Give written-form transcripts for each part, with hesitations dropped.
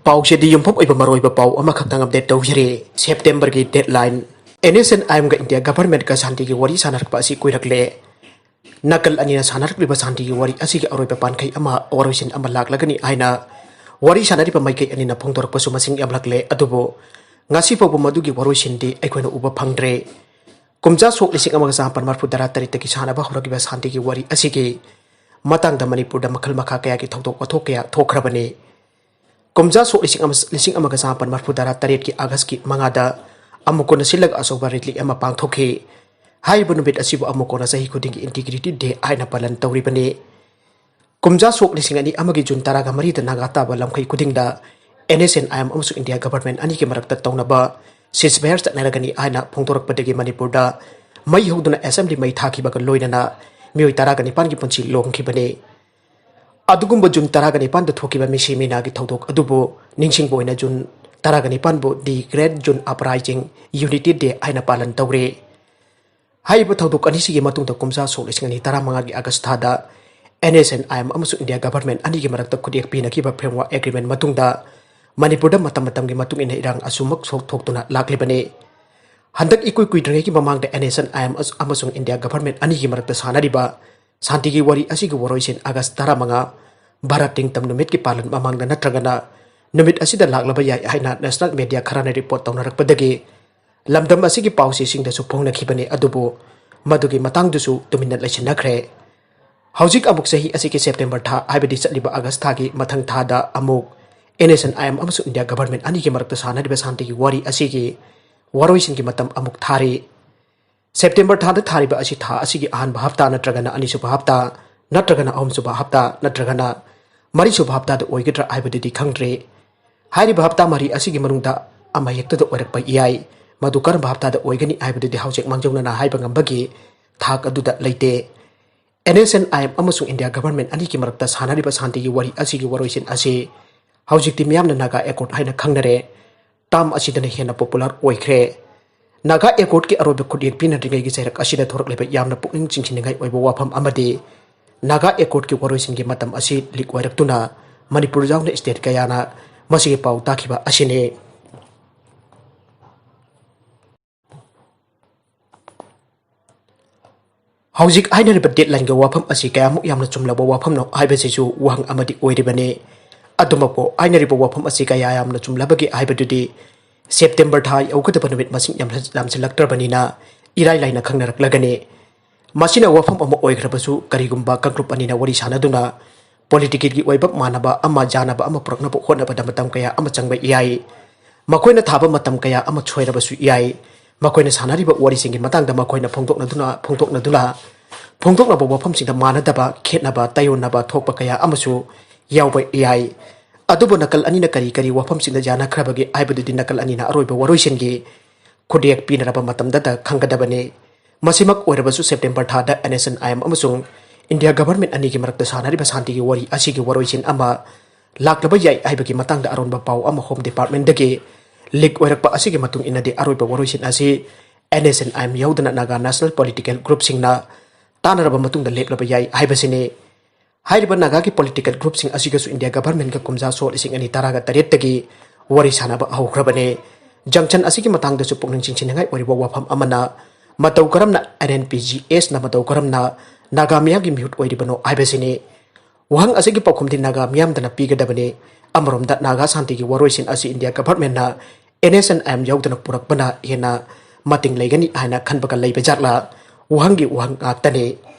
पाउसेदी युम्फम ओइबा मरोइबा पाउ अमखक्तंग update तौजरे September की deadline NSCN-IM का इंडिया गवर्नमेंट का शांति की वरी सानरकपा असि कुइरकले नकल अनिना सानरकलिबा शांति की वरी असि के अरोइबा पानखै अमा ओरोइसिन अमा लाक्लगनी आइना worry सानरिबा माइकै अनिना फोंदोरकपसु मसिंग यामलकले अदुबो ngasi pawbu madugi waroisindi aikoina uba phangdre kumja sok lising amaga sapan marfu dara tarita ki sana ba horogiba santi ki wari asigi matang da manipur da makhal makha kaya ki thoktok pathok kaya thokhrabane kumja sok lising amaga sapan marfu dara tarit ki agas ki mangada amukona silag asoba ritli ama pangthokhi hai bunubit asibu amukona sahi khuding ki integrity day aina palan tawribane kumja sok lising ani amagi jun taraga mari da nagata ba lamkhai khuding da NSCN-IM amsu India government ani ke marakta taunaba ceasefire tatnaragani aina phongtorakpadagi Manipur da mai hoduna assembly mai thaki baga loinana mioi taragani pan ki punchi longkhibane adugumba jun taragani pan da thokiba misi mina gi thodok adubo ningsing boina jun taragani pan bo the great jun uprising unity day aina palan tawre haiba thodok ani sigi matung da kumsa solisingani taramanga gi agast da NSCN-IM amsu India government ani ke marakta khudek pina ki ba framework agreement matung da Manipur da matam gi matung ina irang asumak sok thoktuna laklibane handak ikui kuidrenge ki mamang da NSCN-IM amasung India government ani gi marakta sanariba Santigi wari asigi woroisin August 15 Bharat tingtam numit ki palan mamang da natragana numit asida laklaba yai haina national media kharana report tawnarakpadagi lamdam asigi pausi sing da su phongna khibane adubo madugi matang dusu tuminat laisinakre Haujik amuk sahi asiki September tha haibadi chatliba August tha gi mathang tha da amuk NSCN-IM amsu India government ani ke marakta sanariba santi ki wari asigi waroisin ki matam amuk thari September tha da thariba asi tha asigi ahan hafta natragana ani suba hafta natragana ahum suba hafta natragana mari suba hafta da oigidra haibadi khangdre hairi hafta mari asigi manungda ama yekta da oirak pa iyai madu karam hafta da oigani haibadi haujek mangjongna na haiba ngambagi thak aduda leite NSCN-IM amasung India government ani ki marakta sanariba santi ki wari asigi waroisin asi Haujikti miyamna Naga Accord haina khangnare tam asidana hena popular oikre Naga Accord ki arobe khudek pina ringai gi jairak asida thorakleba yamna pukning chingchiningai oiba wafam amadi Naga Accord ki waroisin gi matam asi lik wairaktuna Manipur jauna state kayana masigi pau takhiba asine Haujik haina riba deadline ga wafam asi kayamuk yamna chumlaba wafam no haiba sisu wahang amadi oiribane Adumapo aina riba wafam asi kaya yamna chumlabagi haibadudi September tha yaukadaba numit masing yamsilaktrabanina irai laina khangnaраklagani masina wafam ama oikhrabasu karigumba kangrup anina wari sanaduna political gi oibab manaba ama janaba ama praknaba honaba da matam kaya ama changba iyai makoina thaba matam kaya ama choirabasu iyai makoina sanariba wari singi matangda makoina phongtokna ba wafam singda manadaba khetnaba tayonnaba thokpa kaya amasu yauba iyai adubo nakal anina kari wafam sinda jana khrabagi aibadudi nakal anina aroiba waroisingi khudek pinaraba matamda da khanggadabane masimak oirabasu September tha da NSCN-IM amasung India government ani ki marakta sanariba santi ki wari asigi waroisin ama laklaba yai aibagi matangda aronba pau ama home department dagi lik oirakpa asigi matung inade aroiba waroisin asi NSCN-IM yaudana Naga national political group singna tanaraba matungda leplaba yai aibasine Hairiba Naga ki political group sing asigasu India government ka kumja sol ising ani taraga taret tagi wari sanaba haukrabane junction asigi matang da supung ning chingai wariba wafam amana matau karamna NNPGS na matau karamna Naga miyam gi mihut oiribano aibasini wahang asigi pakum din Naga miyam dana pigadabane amarom da Naga santi gi waroisin asi India government na NSCN-IM yaudana purakbana hena mating laigani hana khanbaga leibajarla wahangi wahang aktane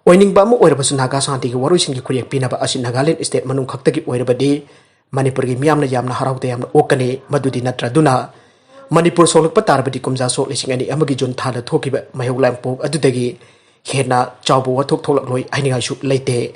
Oining ba mo oirabasu Naga santi ki waroisin gi khuriyak pinaba asi Nagaland state manung khaktagi oirabadi Manipur gi miyamna yamna harawte yamna okane madudi natraduna Manipur solukpa tarbadi kumja sok lising ani amagi jun thana thokiba mayhoglam pok adudagi hena chawbo wathok tholakloi aininga su leite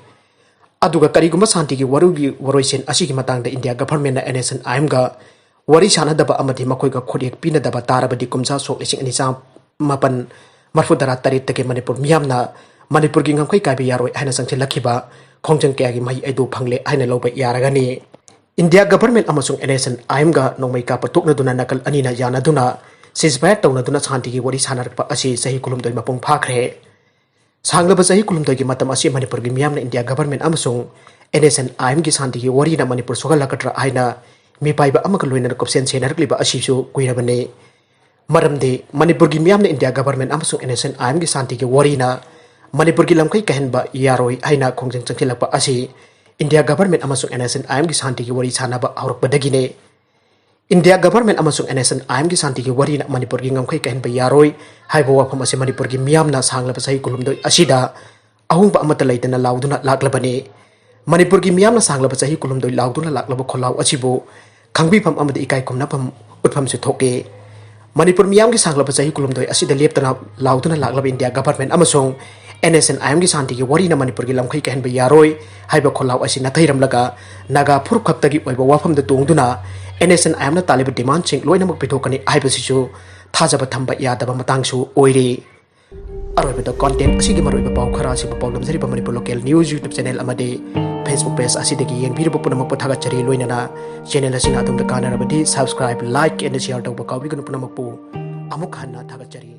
aduga kariguma santi gi waroisin asi gi matangda India government na NSCN-IM ga wari sanadaba amadi makoi ga khuriyak pinadaba tarabadi kumja sok lising ani sam mapan marfudara tarit tagi Manipur miyamna Manipur gi ngamkai kai yaroi haina sangche lakhiba khongjang kya gi mai aidu phangle haina loba yaragani India government amasung NSCN-IM ga nongmai ka patokna duna nakal anina yana duna ceasefire tawna duna santi gi wari sanarakpa asi sahi kulumdoi mapung phakre sanglaba sahi kulumdoi gi matam asi Manipur gi miyamna India government amasung NSCN-IM gi santi gi wari na Manipur sogal lakatra haina mi paiba amaka loina kopsen senarkliba asisu kuirabane maramde Manipur gi miamna India government amasung NSCN-IM gi Santigi warina Manipur gi lamkai kahenba yaroi aina khongjang changkhilakpa asi India government amasung NSCN-IM gi Santigi wari sanaba aurakbadagine India government amasung NSCN-IM gi Santigi warina Manipur gi ngamkai kahenba yaroi haiba wafam ase Manipur gi miamna sanglaba sahi kulumdoi asida ahungba amata laitana lauduna laklabane Manipur gi miamna sanglaba sahi kulumdoi lauduna laklaba kholaw asibu khangbi pham amadi ikai kumna pham utpham se thoke Manipur miyam gi sanglaba sahi kulumdoi asida leptana lauduna laklaba India government amasung NSCN-IM gi Santigi warina Manipur gi lamkai kahenba yaroi haiba kholaw asi nathairamlaga naga phuruk khaktagi oiba wafam da tungduna NSCN-IM na taliba demand sing loinamak pithokani haiba sisu thajaba thamba yadaba matangsu oire aroibada content asigi maroiba paw khara si paw lamjari Manipur Local News YouTube channel amade Facebook page asidagi yengbiriba punamak pathagachari loinana channel asina adumda kanarabadi subscribe like and share tawba kawbiganu punamakpu amuk hanna thagachari